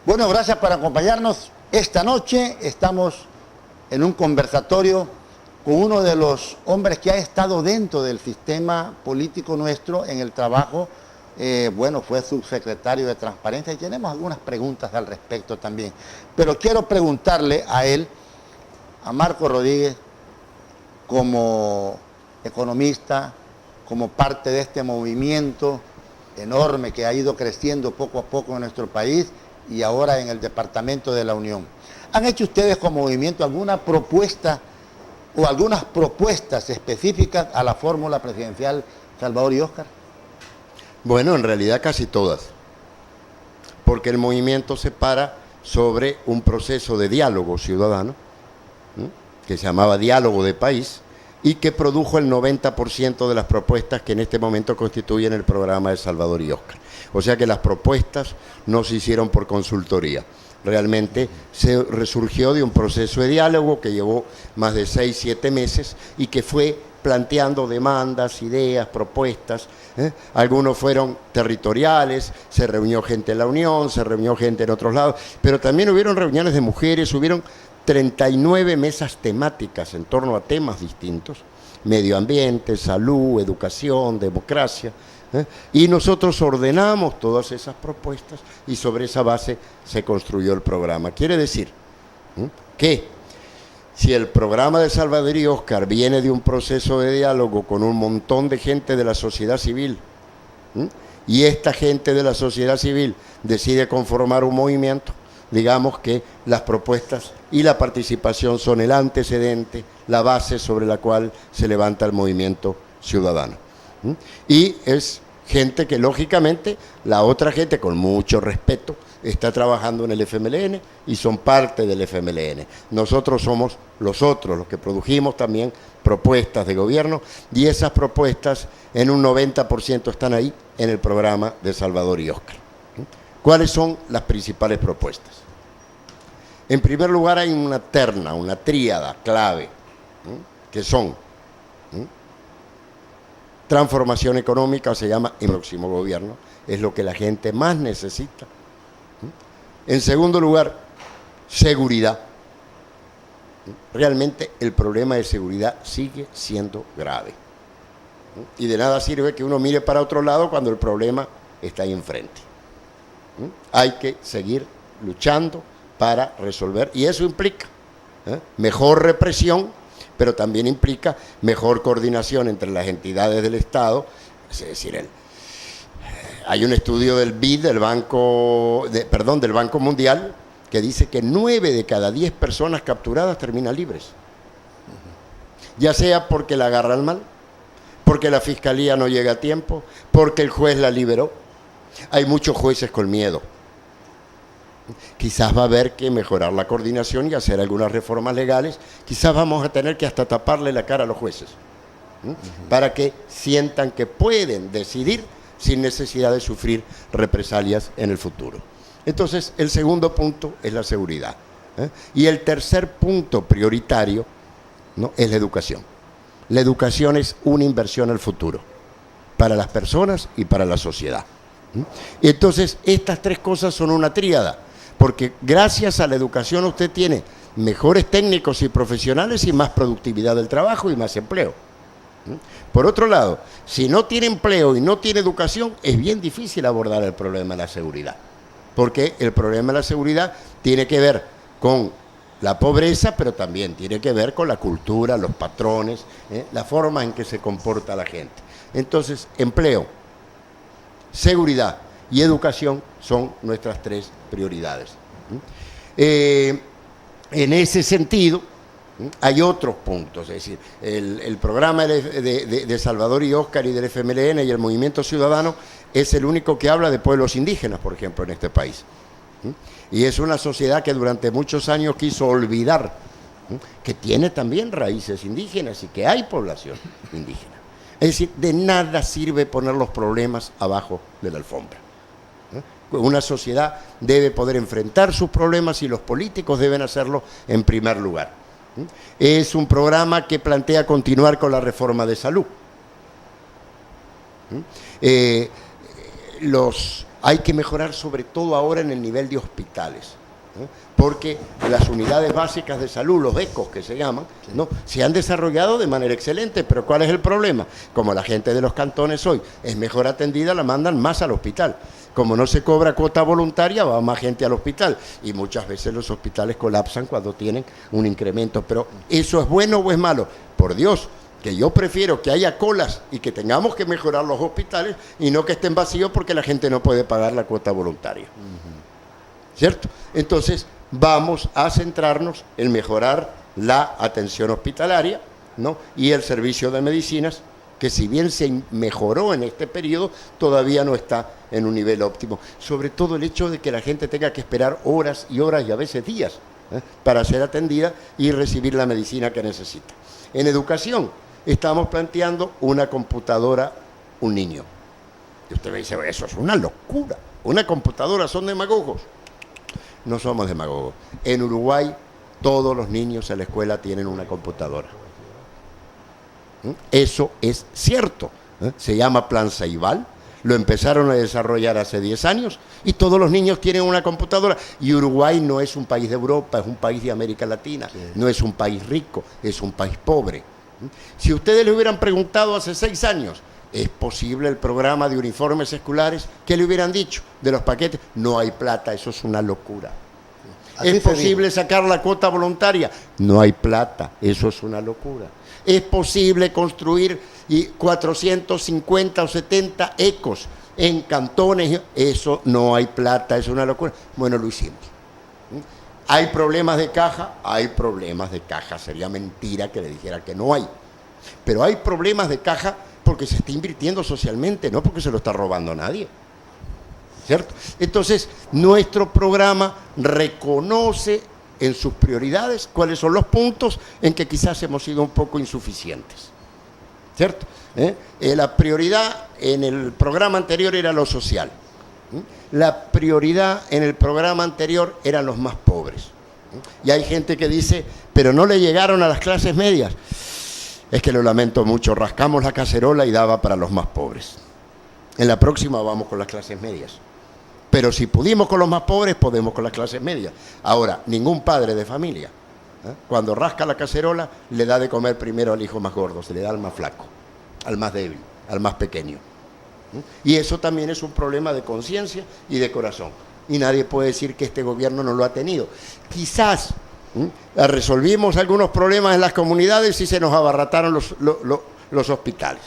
Bueno, gracias por acompañarnos. Esta noche estamos en un conversatorio con uno de los hombres que ha estado dentro del sistema político nuestro en el trabajo. Fue subsecretario de Transparencia y tenemos algunas preguntas al respecto también. Pero quiero preguntarle a él, a Marco Rodríguez, como economista, como parte de este movimiento enorme que ha ido creciendo poco a poco en nuestro país y ahora en el Departamento de la Unión. ¿Han hecho ustedes como movimiento alguna propuesta o algunas propuestas específicas a la fórmula presidencial Salvador y Óscar? Bueno, en realidad casi todas, porque el movimiento se para sobre un proceso de diálogo ciudadano, que se llamaba Diálogo de País, y que produjo el 90% de las propuestas que en este momento constituyen el programa de Salvador y Óscar. O sea que las propuestas no se hicieron por consultoría. Realmente se resurgió de un proceso de diálogo que llevó más de 6-7 meses y que fue planteando demandas, ideas, propuestas. Algunos fueron territoriales, se reunió gente en la Unión, se reunió gente en otros lados, pero también hubieron reuniones de mujeres, hubieron 39 mesas temáticas en torno a temas distintos, medio ambiente, salud, educación, democracia, y nosotros ordenamos todas esas propuestas y sobre esa base se construyó el programa. Quiere decir que si el programa de Salvador y Óscar viene de un proceso de diálogo con un montón de gente de la sociedad civil, y esta gente de la sociedad civil decide conformar un movimiento, digamos que las propuestas y la participación son el antecedente, la base sobre la cual se levanta el movimiento ciudadano. Y es gente que lógicamente, la otra gente con mucho respeto está trabajando en el FMLN y son parte del FMLN. Nosotros somos los otros, los que produjimos también propuestas de gobierno y esas propuestas en un 90% están ahí en el programa de Salvador y Óscar. ¿Cuáles son las principales propuestas? En primer lugar hay una terna, una tríada clave, que son transformación económica, se llama el próximo gobierno, es lo que la gente más necesita. En segundo lugar, seguridad. Realmente el problema de seguridad sigue siendo grave. Y de nada sirve que uno mire para otro lado cuando el problema está ahí enfrente. Hay que seguir luchando para resolver, y eso implica mejor represión, pero también implica mejor coordinación entre las entidades del Estado. Es decir, hay un estudio del BID, del Banco Mundial, que dice que 9 de cada 10 personas capturadas terminan libres. Ya sea porque la agarran mal, porque la fiscalía no llega a tiempo, porque el juez la liberó. Hay muchos jueces con miedo. Quizás va a haber que mejorar la coordinación y hacer algunas reformas legales. Quizás vamos a tener que hasta taparle la cara a los jueces, para que sientan que pueden decidir sin necesidad de sufrir represalias en el futuro. Entonces, el segundo punto es la seguridad. Y el tercer punto prioritario, es la educación. La educación es una inversión al futuro, para las personas y para la sociedad. Y entonces, estas tres cosas son una tríada, porque gracias a la educación usted tiene mejores técnicos y profesionales y más productividad del trabajo y más empleo. Por otro lado, si no tiene empleo y no tiene educación, es bien difícil abordar el problema de la seguridad, porque el problema de la seguridad tiene que ver con la pobreza, pero también tiene que ver con la cultura, los patrones, la forma en que se comporta la gente. Entonces, empleo, seguridad y educación son nuestras tres prioridades. En ese sentido, hay otros puntos, es decir, el programa de Salvador y Óscar y del FMLN y el Movimiento Ciudadano es el único que habla de pueblos indígenas, por ejemplo, en este país. Y es una sociedad que durante muchos años quiso olvidar que tiene también raíces indígenas y que hay población indígena. Es decir, de nada sirve poner los problemas abajo de la alfombra. Una sociedad debe poder enfrentar sus problemas y los políticos deben hacerlo en primer lugar. Es un programa que plantea continuar con la reforma de salud. Los Hay que mejorar sobre todo ahora en el nivel de hospitales, ¿no? Porque las unidades básicas de salud, los ECOs que se llaman, ¿no? Se han desarrollado de manera excelente, pero ¿cuál es el problema? Como la gente de los cantones hoy es mejor atendida, la mandan más al hospital. Como no se cobra cuota voluntaria, va más gente al hospital y muchas veces los hospitales colapsan cuando tienen un incremento. Pero ¿eso es bueno o es malo? Por Dios, que yo prefiero que haya colas y que tengamos que mejorar los hospitales y no que estén vacíos porque la gente no puede pagar la cuota voluntaria. ¿Cierto? Entonces vamos a centrarnos en mejorar la atención hospitalaria, ¿no? Y el servicio de medicinas, que si bien se mejoró en este periodo, todavía no está en un nivel óptimo. Sobre todo el hecho de que la gente tenga que esperar horas y horas y a veces días para ser atendida y recibir la medicina que necesita. En educación estamos planteando una computadora, un niño. Y usted me dice, eso es una locura. Una computadora, son demagogos. No somos demagogos. En Uruguay todos los niños en la escuela tienen una computadora. Eso es cierto. Se llama Plan Ceibal. Lo empezaron a desarrollar hace 10 años y todos los niños tienen una computadora. Y Uruguay no es un país de Europa, es un país de América Latina. Sí. No es un país rico, es un país pobre. Si ustedes le hubieran preguntado hace 6 años, ¿es posible el programa de uniformes escolares? ¿Qué le hubieran dicho de los paquetes? No hay plata, eso es una locura. ¿Es posible sacar la cuota voluntaria? No hay plata, eso es una locura. ¿Es posible construir 450 o 70 ecos en cantones? Eso no hay plata, es una locura. Bueno, lo hicimos. ¿Hay problemas de caja? Hay problemas de caja. Sería mentira que le dijera que no hay. Pero hay problemas de caja porque se está invirtiendo socialmente, no porque se lo está robando nadie. ¿Cierto? Entonces, nuestro programa reconoce en sus prioridades cuáles son los puntos en que quizás hemos sido un poco insuficientes. ¿Cierto? La prioridad en el programa anterior era lo social. La prioridad en el programa anterior eran los más pobres. Y hay gente que dice, pero no le llegaron a las clases medias. Es que lo lamento mucho, rascamos la cacerola y daba para los más pobres. En la próxima vamos con las clases medias. Pero si pudimos con los más pobres, podemos con las clases medias. Ahora, ningún padre de familia, cuando rasca la cacerola, le da de comer primero al hijo más gordo, se le da al más flaco, al más débil, al más pequeño. Y eso también es un problema de conciencia y de corazón. Y nadie puede decir que este gobierno no lo ha tenido. Quizás resolvimos algunos problemas en las comunidades y se nos abarrataron los hospitales.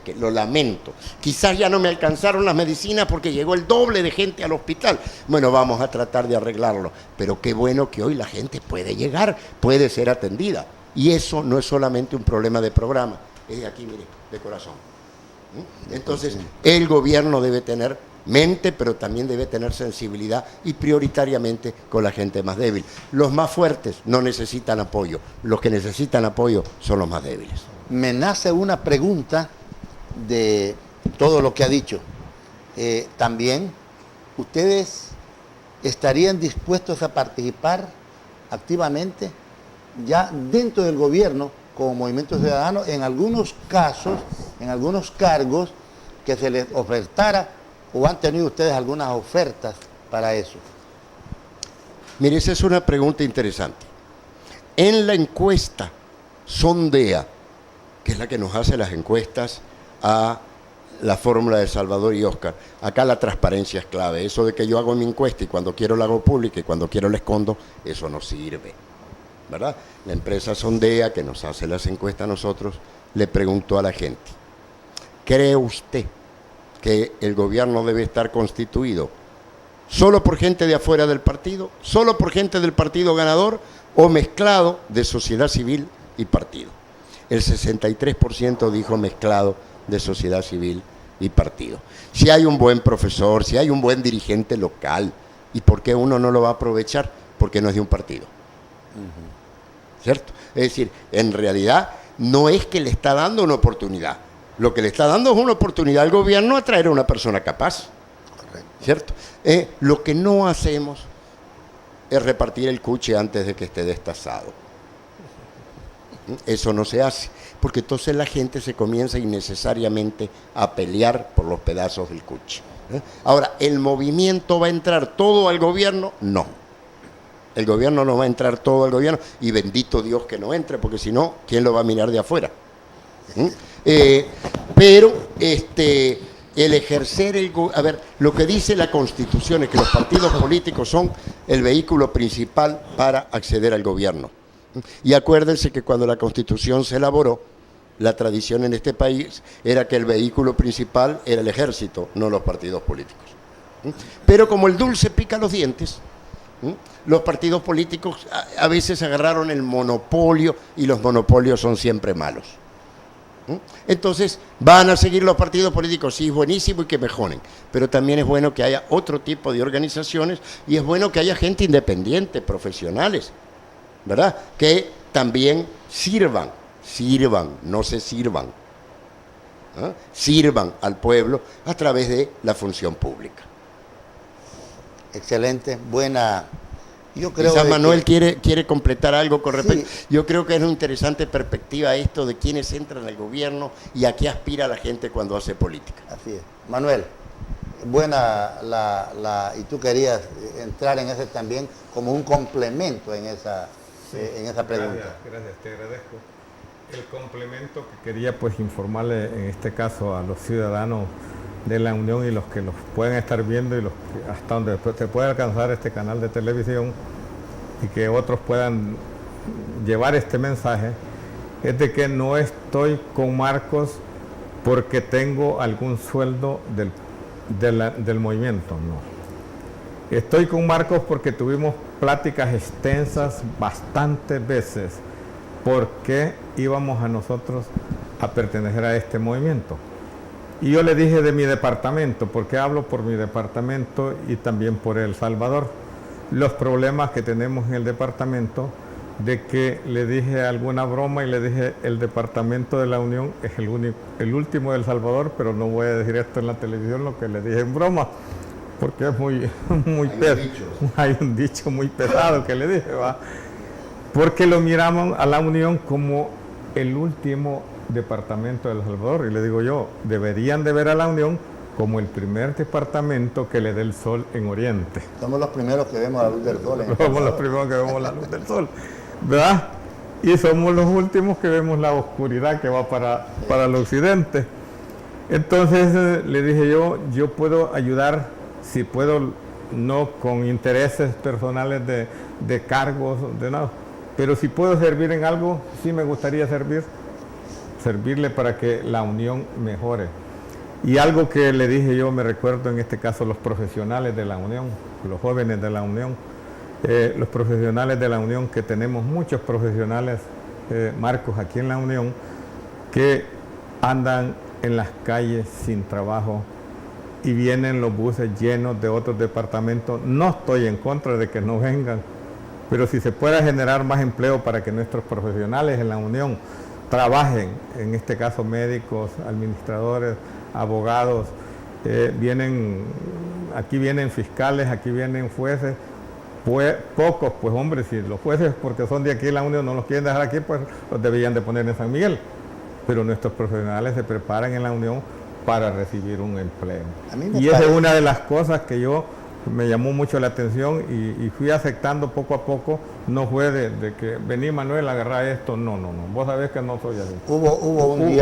Que lo lamento. Quizás ya no me alcanzaron las medicinas porque llegó el doble de gente al hospital. Bueno, vamos a tratar de arreglarlo. Pero qué bueno que hoy la gente puede llegar, puede ser atendida. Y eso no es solamente un problema de programa, es de aquí, mire, de corazón. Entonces, el gobierno debe tener mente, pero también debe tener sensibilidad y prioritariamente con la gente más débil. Los más fuertes no necesitan apoyo, los que necesitan apoyo son los más débiles. Me nace una pregunta de todo lo que ha dicho. También, ¿ustedes estarían dispuestos a participar activamente ya dentro del gobierno como Movimiento Ciudadano en algunos casos, en algunos cargos que se les ofertara, o han tenido ustedes algunas ofertas para eso? Mire, esa es una pregunta interesante. En la encuesta Sondea, que es la que nos hace las encuestas a la fórmula de Salvador y Oscar, acá la transparencia es clave. Eso de que yo hago mi encuesta y cuando quiero la hago pública y cuando quiero la escondo, eso no sirve, ¿verdad? La empresa Sondea, que nos hace las encuestas a nosotros, le preguntó a la gente, ¿cree usted que el gobierno debe estar constituido solo por gente de afuera del partido, solo por gente del partido ganador o mezclado de sociedad civil y partido? El 63% dijo mezclado de sociedad civil y partido. Si hay un buen profesor, si hay un buen dirigente local, ¿y por qué uno no lo va a aprovechar? Porque no es de un partido. ¿Cierto? Es decir, en realidad no es que le está dando una oportunidad. Lo que le está dando es una oportunidad al gobierno a traer a una persona capaz. Correcto. ¿Cierto? Lo que no hacemos es repartir el cuche antes de que esté destazado. Eso no se hace, porque entonces la gente se comienza innecesariamente a pelear por los pedazos del cuche. Ahora, ¿el movimiento va a entrar todo al gobierno? No. El gobierno no va a entrar todo al gobierno, y bendito Dios que no entre, porque si no, ¿quién lo va a mirar de afuera? Pero el ejercer a ver, lo que dice la Constitución es que los partidos políticos son el vehículo principal para acceder al gobierno. Y acuérdense que cuando la Constitución se elaboró, la tradición en este país era que el vehículo principal era el ejército, no los partidos políticos. Pero como el dulce pica los dientes, los partidos políticos a veces agarraron el monopolio, y los monopolios son siempre malos. Entonces van a seguir los partidos políticos, sí, es buenísimo y que mejoren, pero también es bueno que haya otro tipo de organizaciones, y es bueno que haya gente independiente, profesionales, ¿verdad? Que también sirvan, no se sirvan, sirvan al pueblo a través de la función pública. Excelente, buena. Yo creo Quizás Manuel quiere completar algo con respecto. Sí. Yo creo que es una interesante perspectiva esto de quiénes entran al gobierno y a qué aspira la gente cuando hace política. Así es. Manuel, buena y tú querías entrar en ese también como un complemento en esa pregunta. Gracias, te agradezco. El complemento que quería pues informarle en este caso a los ciudadanos de la Unión y los que los pueden estar viendo, y los que hasta donde se puede alcanzar este canal de televisión, y que otros puedan llevar este mensaje, es de que no estoy con Marcos porque tengo algún sueldo del movimiento, no. Estoy con Marcos porque tuvimos pláticas extensas bastantes veces por qué íbamos a nosotros a pertenecer a este movimiento. Y yo le dije de mi departamento, porque hablo por mi departamento y también por El Salvador, los problemas que tenemos en el departamento, de que le dije alguna broma y le dije el departamento de la Unión es el último de El Salvador, pero no voy a decir esto en la televisión, lo que le dije en broma, porque es muy pesado. Hay un dicho muy pesado que le dije, ¿va? Porque lo miramos a la Unión como el último departamento de El Salvador, y le digo yo, deberían de ver a la Unión como el primer departamento que le dé el sol en Oriente. Somos los primeros que vemos la luz del sol. Somos los primeros que vemos la luz del sol, ¿verdad? Y somos los últimos que vemos la oscuridad que va para el occidente. Entonces le dije yo puedo ayudar, si puedo, no con intereses personales de cargos, de nada, pero si puedo servir en algo, sí me gustaría servirle para que la Unión mejore. Y algo que le dije yo, me recuerdo en este caso los profesionales de la Unión, los jóvenes de la Unión, los profesionales de la Unión, que tenemos muchos profesionales, Marcos, aquí en la Unión, que andan en las calles sin trabajo y vienen los buses llenos de otros departamentos. No estoy en contra de que no vengan, pero si se puede generar más empleo para que nuestros profesionales en la Unión trabajen, en este caso médicos, administradores, abogados, aquí vienen fiscales, aquí vienen jueces, pues pocos, pues hombre, si los jueces porque son de aquí en la Unión no los quieren dejar aquí, pues los deberían de poner en San Miguel, pero nuestros profesionales se preparan en la Unión para recibir un empleo. Y esa es una de las cosas que me llamó mucho la atención y fui aceptando poco a poco. No fue de que vení Manuel, agarrar esto, no, vos sabés que no soy así. Hubo un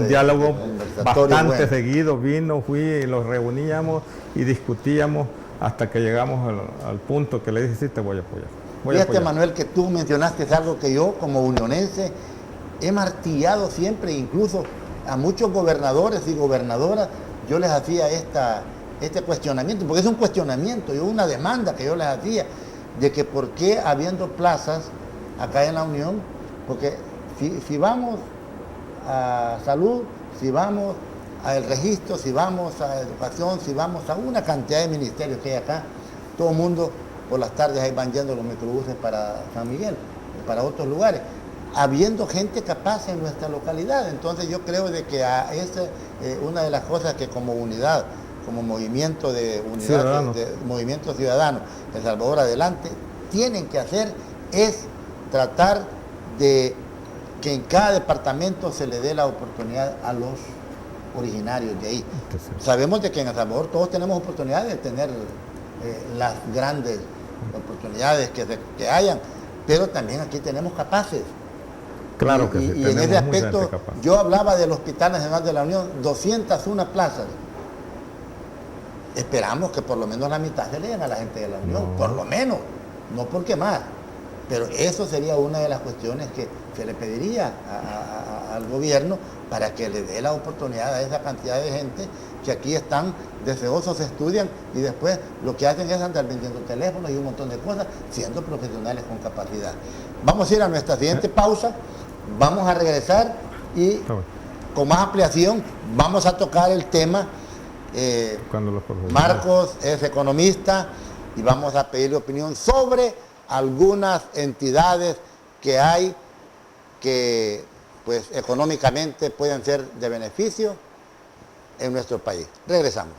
diálogo bastante seguido, fui y los reuníamos y discutíamos hasta que llegamos al punto que le dije, sí, te voy a apoyar. Fíjate, Manuel, que tú mencionaste algo que yo como unionense he martillado siempre, incluso a muchos gobernadores y gobernadoras, yo les hacía este cuestionamiento, porque es un cuestionamiento, una demanda que yo les hacía, de que por qué habiendo plazas acá en la Unión, porque si vamos a salud, si vamos al registro, si vamos a educación, si vamos a una cantidad de ministerios que hay acá, todo el mundo por las tardes ahí van yendo los microbuses para San Miguel, para otros lugares, habiendo gente capaz en nuestra localidad. Entonces yo creo de que una de las cosas que como unidad, como movimiento movimiento ciudadano, El Salvador Adelante, tienen que hacer es tratar de que en cada departamento se le dé la oportunidad a los originarios de ahí. Sí. Sabemos de que en El Salvador todos tenemos oportunidad de tener las grandes oportunidades que hayan, pero también aquí tenemos capaces. Claro que sí. Y en ese tenemos mucha aspecto, gente capaz. yo hablaba del Hospital Nacional de la Unión, 201 plazas. Esperamos que por lo menos la mitad se le den a la gente de la Unión, No. por lo menos, no porque más. Pero eso sería una de las cuestiones que se le pediría al gobierno para que le dé la oportunidad a esa cantidad de gente que aquí están deseosos, estudian y después lo que hacen es andar vendiendo teléfonos y un montón de cosas, siendo profesionales con capacidad. Vamos a ir a nuestra siguiente pausa, vamos a regresar y Está bueno. con más ampliación vamos a tocar el tema. Cuando los profesionales- Marcos es economista y vamos a pedirle opinión sobre algunas entidades que hay que pues económicamente pueden ser de beneficio en nuestro país. Regresamos.